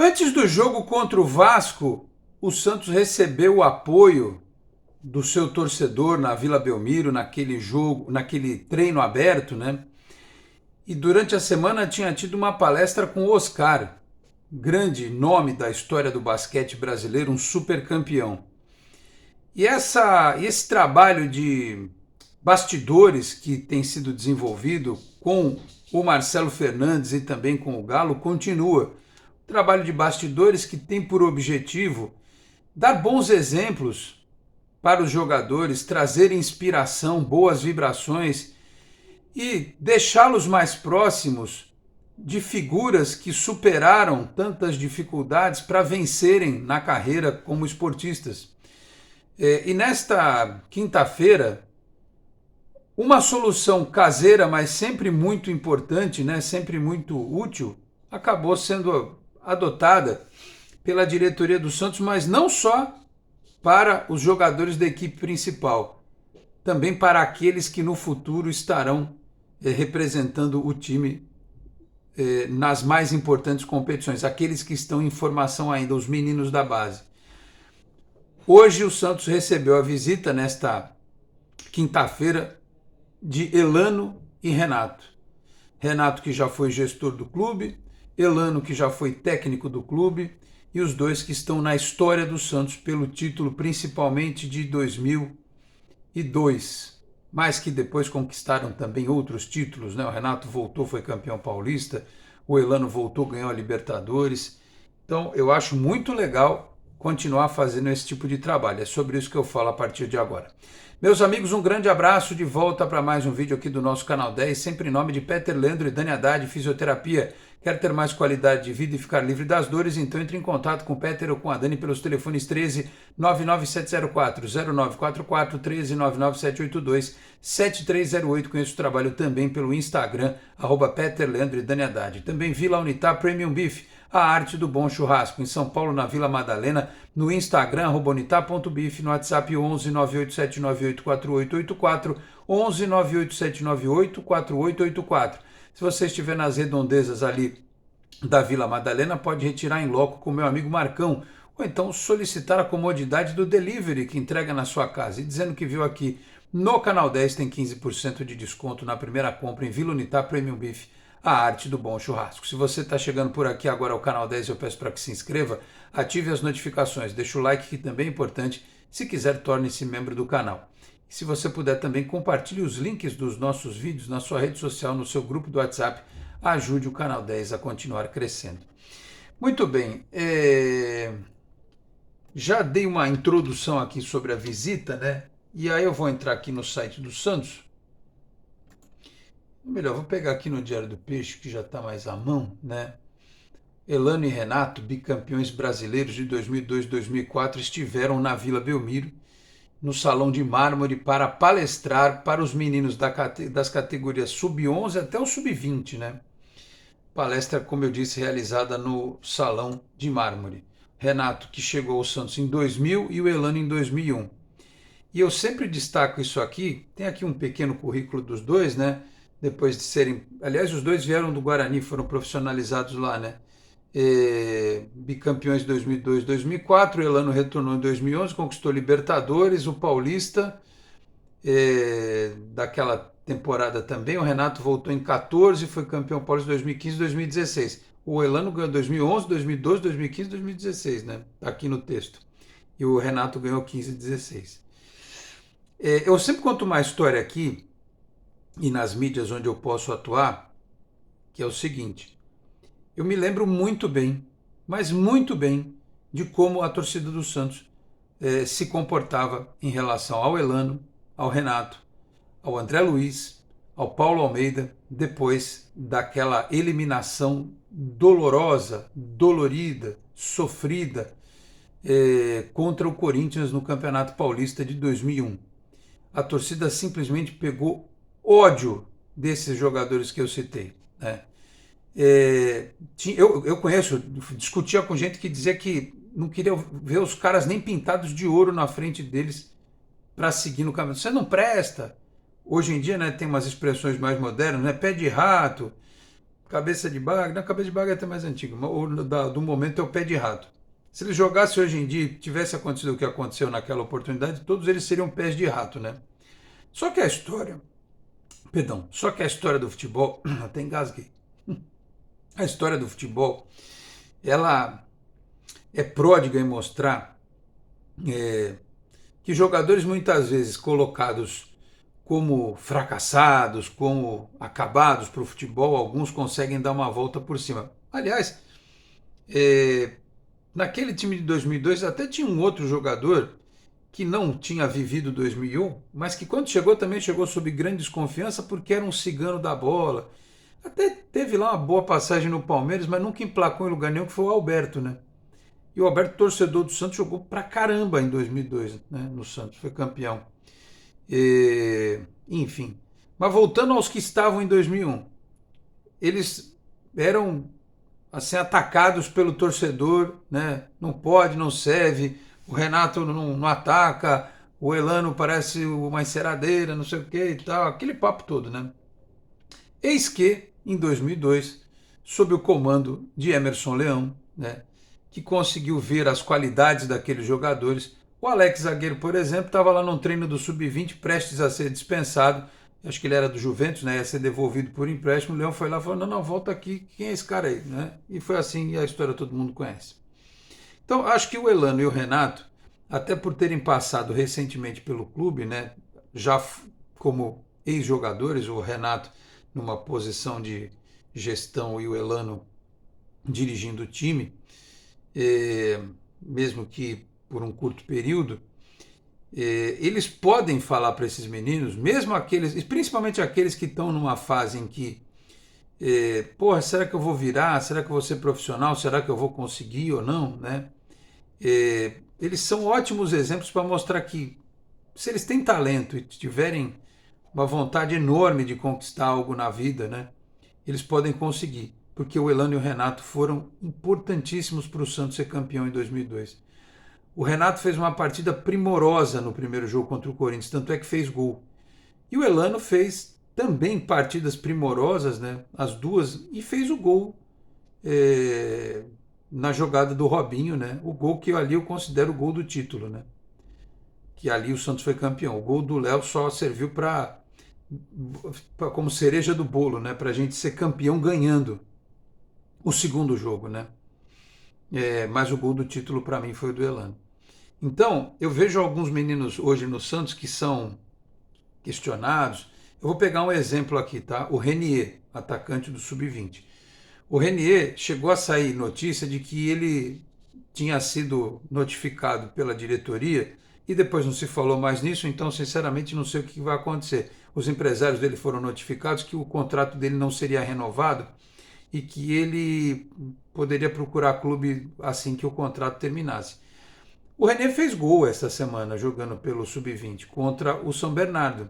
Antes do jogo contra o Vasco, o Santos recebeu o apoio do seu torcedor na Vila Belmiro, naquele jogo, naquele treino aberto, né? E durante a semana tinha tido uma palestra com o Oscar, grande nome da história do basquete brasileiro, um super campeão. Esse trabalho de bastidores que tem sido desenvolvido com o Marcelo Fernandes e também com o Galo continua. Trabalho de bastidores que tem por objetivo dar bons exemplos para os jogadores, trazer inspiração, boas vibrações e deixá-los mais próximos de figuras que superaram tantas dificuldades para vencerem na carreira como esportistas. E nesta quinta-feira, uma solução caseira, mas sempre muito importante, né, sempre muito útil, acabou sendo adotada pela diretoria do Santos, mas não só para os jogadores da equipe principal, também para aqueles que no futuro estarão representando o time nas mais importantes competições, aqueles que estão em formação ainda, os meninos da base. Hoje o Santos recebeu a visita, nesta quinta-feira, de Elano e Renato. Renato, que já foi gestor do clube, Elano, que já foi técnico do clube, e os dois que estão na história do Santos pelo título, principalmente de 2002, mas que depois conquistaram também outros títulos, né? O Renato voltou, foi campeão paulista, o Elano voltou, ganhou a Libertadores. Então eu acho muito legal continuar fazendo esse tipo de trabalho. É sobre isso que eu falo a partir de agora. Meus amigos, um grande abraço, de volta para mais um vídeo aqui do nosso Canal 10, sempre em nome de Peter Leandro e Dani Haddad, Fisioterapia. Quer ter mais qualidade de vida e ficar livre das dores? Então entre em contato com o Peter ou com a Dani pelos telefones 13 99704 0944, 13 99782 7308. Conheço o trabalho também pelo Instagram, @Peter Leandro e Dani Haddad. Também Vila Unitar Premium Beef, a arte do bom churrasco, em São Paulo, na Vila Madalena, no Instagram, @unitar.beef, no WhatsApp 11 98798 4884, 11 98798 4884. Se você estiver nas redondezas ali da Vila Madalena, pode retirar em loco com o meu amigo Marcão, ou então solicitar a comodidade do delivery que entrega na sua casa. E dizendo que viu aqui no Canal 10 tem 15% de desconto na primeira compra em Vila Unitar Premium Beef, a arte do bom churrasco. Se você está chegando por aqui agora ao Canal 10, eu peço para que se inscreva, ative as notificações, deixe o like que também é importante. Se quiser, torne-se membro do canal. E se você puder também, compartilhe os links dos nossos vídeos na sua rede social, no seu grupo do WhatsApp, ajude o Canal 10 a continuar crescendo. Muito bem, já dei uma introdução aqui sobre a visita, né? E aí eu vou entrar aqui no site do Santos. Melhor, vou pegar aqui no Diário do Peixe, que já está mais à mão, né? Elano e Renato, bicampeões brasileiros de 2002 e 2004, estiveram na Vila Belmiro, no Salão de Mármore, para palestrar para os meninos das categorias sub-11 até o sub-20, né? Palestra, como eu disse, realizada no Salão de Mármore. Renato, que chegou ao Santos em 2000, e o Elano em 2001. E eu sempre destaco isso aqui, tem aqui um pequeno currículo dos dois, né? Depois de serem... Aliás, os dois vieram do Guarani, foram profissionalizados lá, né? Bicampeões de 2002 e 2004, o Elano retornou em 2011, conquistou Libertadores, o Paulista, daquela temporada também. O Renato voltou em 14, foi campeão paulista 2015 e 2016. O Elano ganhou 2011, 2012, 2015 e 2016, né? Tá aqui no texto. E o Renato ganhou 15 e 16. Eu sempre conto uma história aqui, e nas mídias onde eu posso atuar, que é o seguinte: eu me lembro muito bem, mas muito bem, de como a torcida do Santos se comportava em relação ao Elano, ao Renato, ao André Luiz, ao Paulo Almeida, depois daquela eliminação dolorosa, dolorida, sofrida contra o Corinthians no Campeonato Paulista de 2001. A torcida simplesmente pegou ódio desses jogadores que eu citei, né? Eu conheço, discutia com gente que dizia que não queria ver os caras nem pintados de ouro na frente deles para seguir no caminho. Você não presta. Hoje em dia, né, tem umas expressões mais modernas, né? Pé de rato. cabeça de bagre, não, cabeça de bagre é até mais antigo, do momento é o pé de rato. Se ele jogasse hoje em dia e tivesse acontecido o que aconteceu naquela oportunidade, todos eles seriam pés de rato, né? Só que a história, perdão, só que a história do futebol, até engasguei, a história do futebol, ela é pródiga em mostrar que jogadores muitas vezes colocados como fracassados, como acabados para o futebol, alguns conseguem dar uma volta por cima. Aliás, naquele time de 2002 até tinha um outro jogador que não tinha vivido 2001, mas que quando chegou também chegou sob grande desconfiança porque era um cigano da bola. Até teve lá uma boa passagem no Palmeiras, mas nunca emplacou em lugar nenhum, que foi o Alberto, né? E o Alberto, torcedor do Santos, jogou pra caramba em 2002, né? No Santos, foi campeão. Enfim. Mas voltando aos que estavam em 2001, eles eram assim atacados pelo torcedor, né? Não pode, não serve, o Renato não ataca, o Elano parece uma enceradeira, não sei o que e tal, aquele papo todo, né? Eis que, em 2002, sob o comando de Emerson Leão, né, que conseguiu ver as qualidades daqueles jogadores, o Alex Zagueiro, por exemplo, estava lá num treino do Sub-20, prestes a ser dispensado, acho que ele era do Juventus, né, ia ser devolvido por empréstimo, o Leão foi lá e falou, não, volta aqui, quem é esse cara aí? Né? E foi assim, e a história todo mundo conhece. Então, acho que o Elano e o Renato, até por terem passado recentemente pelo clube, né, já como ex-jogadores, o Renato numa posição de gestão e o Elano dirigindo o time, mesmo que por um curto período, eles podem falar para esses meninos, mesmo aqueles, principalmente aqueles que estão numa fase em que, porra, será que eu vou virar? Será que eu vou ser profissional? Será que eu vou conseguir ou não? Né? Eles são ótimos exemplos para mostrar que se eles têm talento e tiverem uma vontade enorme de conquistar algo na vida, né, eles podem conseguir. Porque o Elano e o Renato foram importantíssimos para o Santos ser campeão em 2002. O Renato fez uma partida primorosa no primeiro jogo contra o Corinthians, tanto é que fez gol. E o Elano fez também partidas primorosas, né, as duas, e fez o gol na jogada do Robinho, né, o gol que ali eu considero o gol do título, né, que ali o Santos foi campeão. O gol do Léo só serviu como cereja do bolo, né, para a gente ser campeão ganhando o segundo jogo, né? Mas o gol do título para mim foi o do Elano. Então, eu vejo alguns meninos hoje no Santos que são questionados. Eu vou pegar um exemplo aqui, tá? O Renier, atacante do Sub-20. O Renier chegou a sair notícia de que ele tinha sido notificado pela diretoria e depois não se falou mais nisso, então sinceramente não sei o que vai acontecer. Os empresários dele foram notificados que o contrato dele não seria renovado e que ele poderia procurar clube assim que o contrato terminasse. O René fez gol essa semana jogando pelo Sub-20 contra o São Bernardo.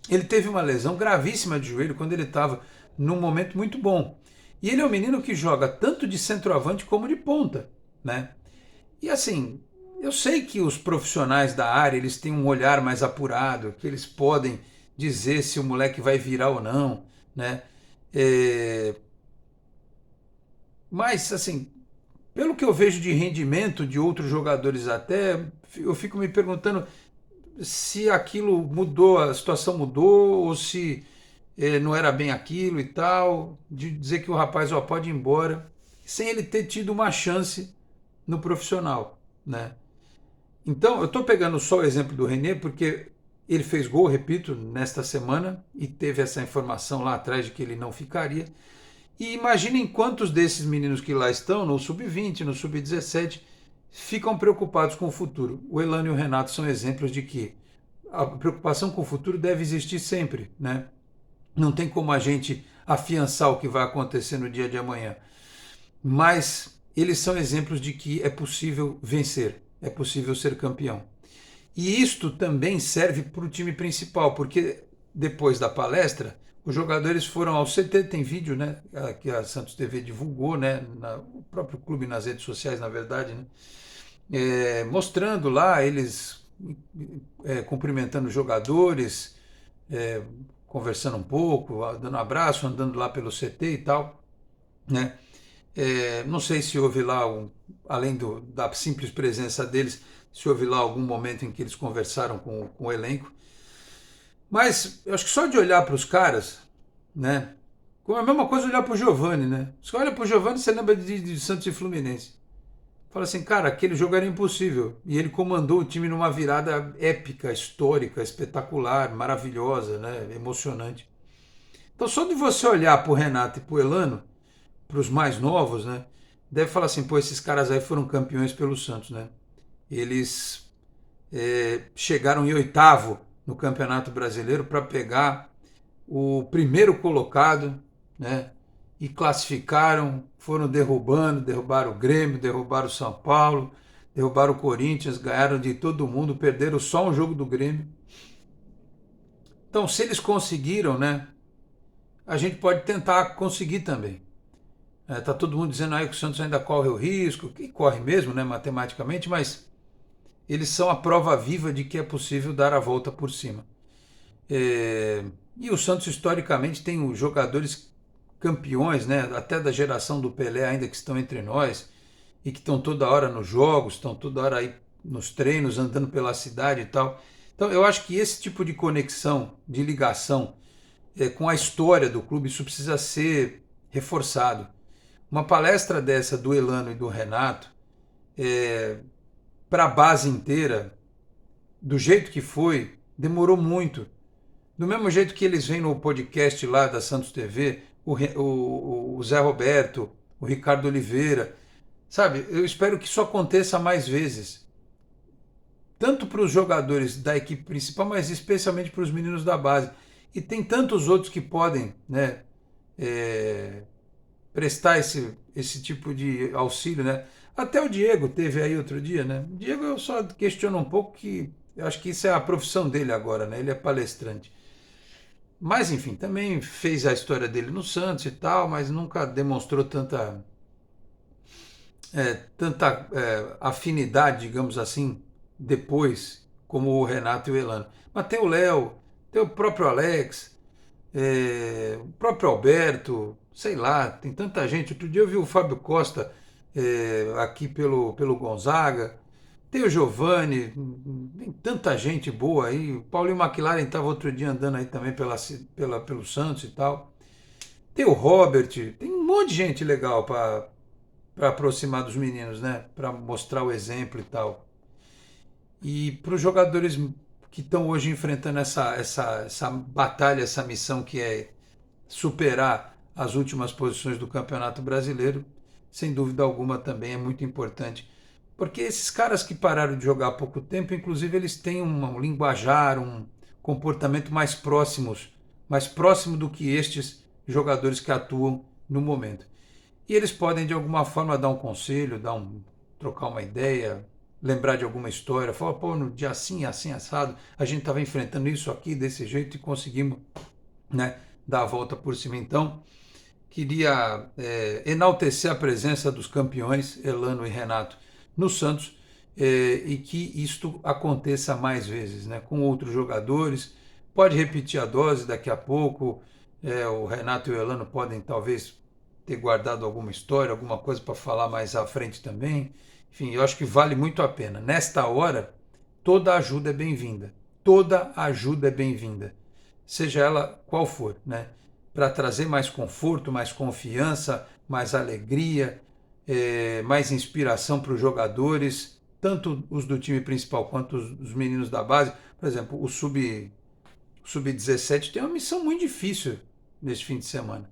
Ele teve uma lesão gravíssima de joelho quando ele estava num momento muito bom. E ele é um menino que joga tanto de centroavante como de ponta, né? E assim, eu sei que os profissionais da área, eles têm um olhar mais apurado, que eles podem dizer se o moleque vai virar ou não, né? Mas, assim, pelo que eu vejo de rendimento de outros jogadores até, eu fico me perguntando se aquilo mudou, a situação mudou, ou se não era bem aquilo e tal, de dizer que o rapaz pode ir embora, sem ele ter tido uma chance no profissional, né? Então, eu estou pegando só o exemplo do René, porque ele fez gol, repito, nesta semana, e teve essa informação lá atrás de que ele não ficaria. E imaginem quantos desses meninos que lá estão, no Sub-20, no Sub-17, ficam preocupados com o futuro. O Elano e o Renato são exemplos de que a preocupação com o futuro deve existir sempre, né? Não tem como a gente afiançar o que vai acontecer no dia de amanhã. Mas eles são exemplos de que é possível vencer, é possível ser campeão. E isto também serve para o time principal, porque depois da palestra, os jogadores foram ao CT, tem vídeo, né, que a Santos TV divulgou, né, o próprio clube nas redes sociais, na verdade, né, mostrando lá eles cumprimentando os jogadores, conversando um pouco, dando um abraço, andando lá pelo CT e tal. né? Não sei se houve lá, além da simples presença deles, se houve lá algum momento em que eles conversaram com o elenco. Mas eu acho que só de olhar para os caras, né? Como a mesma coisa olhar para o Giovani, né? Você olha para o Giovani, você lembra de Santos e Fluminense. Fala assim, cara, aquele jogo era impossível. E ele comandou o time numa virada épica, histórica, espetacular, maravilhosa, né? Emocionante. Então, só de você olhar para o Renato e para o Elano, para os mais novos, né? Deve falar assim, pô, esses caras aí foram campeões pelo Santos, né? Eles chegaram em oitavo no Campeonato Brasileiro para pegar o primeiro colocado, né? E classificaram, foram derrubaram o Grêmio, derrubaram o São Paulo, derrubaram o Corinthians, ganharam de todo mundo, perderam só um jogo do Grêmio. Então, se eles conseguiram, né? A gente pode tentar conseguir também. Tá todo mundo dizendo aí que o Santos ainda corre o risco, que corre mesmo, né, matematicamente, mas eles são a prova viva de que é possível dar a volta por cima. E o Santos historicamente tem os jogadores campeões, né, até da geração do Pelé ainda que estão entre nós e que estão toda hora nos jogos, estão toda hora aí nos treinos, andando pela cidade e tal. Então eu acho que esse tipo de conexão, de ligação com a história do clube, isso precisa ser reforçado. Uma palestra dessa do Elano e do Renato, para a base inteira, do jeito que foi, demorou muito. Do mesmo jeito que eles vêm no podcast lá da Santos TV, o Zé Roberto, o Ricardo Oliveira, sabe? Eu espero que isso aconteça mais vezes. Tanto para os jogadores da equipe principal, mas especialmente para os meninos da base. E tem tantos outros que podem, né, prestar esse tipo de auxílio, né? Até o Diego teve aí outro dia, né? O Diego eu só questiono um pouco que eu acho que isso é a profissão dele agora, né? Ele é palestrante. Mas enfim, também fez a história dele no Santos e tal, mas nunca demonstrou tanta afinidade, digamos assim, depois, como o Renato e o Elano. Mas tem o Léo, tem o próprio Alex, o próprio Alberto, sei lá, tem tanta gente. Outro dia eu vi o Fábio Costa aqui pelo Gonzaga, tem o Giovani, tem tanta gente boa aí. O Paulinho McLaren estava outro dia andando aí também pelo Santos e tal. Tem o Robert, tem um monte de gente legal para aproximar dos meninos, né? Para mostrar o exemplo e tal. E para os jogadores que estão hoje enfrentando essa batalha, essa missão que é superar as últimas posições do Campeonato Brasileiro, sem dúvida alguma também é muito importante. Porque esses caras que pararam de jogar há pouco tempo, inclusive, eles têm um linguajar, um comportamento mais próximo do que estes jogadores que atuam no momento. E eles podem, de alguma forma, dar um conselho, trocar uma ideia, lembrar de alguma história, falar, pô, no dia assim, assim, assado, a gente estava enfrentando isso aqui desse jeito e conseguimos, né, dar a volta por cima. Então, queria enaltecer a presença dos campeões, Elano e Renato, no Santos, e que isto aconteça mais vezes, né, com outros jogadores. Pode repetir a dose daqui a pouco, o Renato e o Elano podem talvez ter guardado alguma história, alguma coisa para falar mais à frente também. Enfim, eu acho que vale muito a pena. Nesta hora, toda ajuda é bem-vinda. Toda ajuda é bem-vinda, seja ela qual for, né? Para trazer mais conforto, mais confiança, mais alegria, mais inspiração para os jogadores, tanto os do time principal quanto os meninos da base. Por exemplo, o Sub-17 tem uma missão muito difícil neste fim de semana.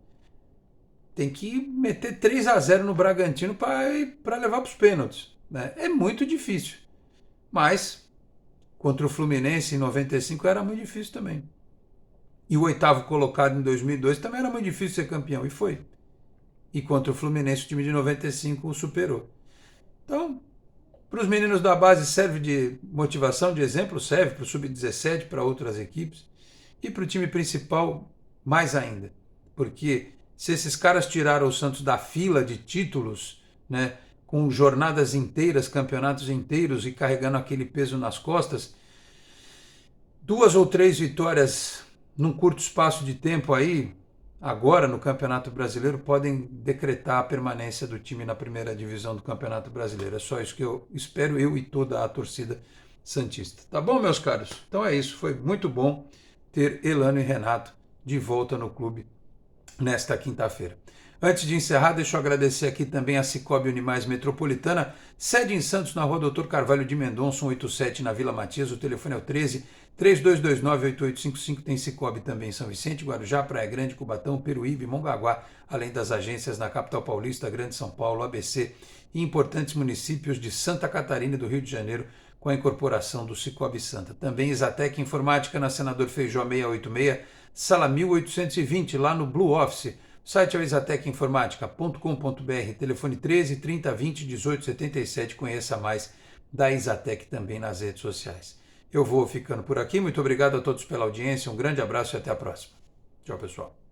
Tem que meter 3-0 no Bragantino para levar para os pênaltis, né? É muito difícil. Mas contra o Fluminense em 95 era muito difícil também. E o oitavo colocado em 2002 também era muito difícil ser campeão, e foi. E contra o Fluminense, o time de 95 o superou. Então, para os meninos da base serve de motivação, de exemplo, serve para o Sub-17, para outras equipes. E para o time principal, mais ainda. Porque se esses caras tiraram o Santos da fila de títulos, né, com jornadas inteiras, campeonatos inteiros e carregando aquele peso nas costas, 2 ou 3 vitórias num curto espaço de tempo aí, agora no Campeonato Brasileiro podem decretar a permanência do time na primeira divisão do Campeonato Brasileiro. É só isso que eu espero, eu e toda a torcida santista. Tá bom, meus caros? Então é isso, foi muito bom ter Elano e Renato de volta no clube nesta quinta-feira. Antes de encerrar, deixa eu agradecer aqui também a Cicobi Unimais Metropolitana, sede em Santos, na rua Doutor Carvalho de Mendonça, 187, na Vila Matias. O telefone é o 13 3229-8855. Tem Cicobi também em São Vicente, Guarujá, Praia Grande, Cubatão, Peruíbe, Mongaguá, além das agências na capital paulista, Grande São Paulo, ABC e importantes municípios de Santa Catarina e do Rio de Janeiro, com a incorporação do Cicobi Santa. Também Exatec Informática na Senador Feijó 686, sala 1820, lá no Blue Office. O site é o exatecinformatica.com.br, telefone 13 30 20 18 77. Conheça mais da Exatec também nas redes sociais. Eu vou ficando por aqui. Muito obrigado a todos pela audiência. Um grande abraço e até a próxima. Tchau, pessoal.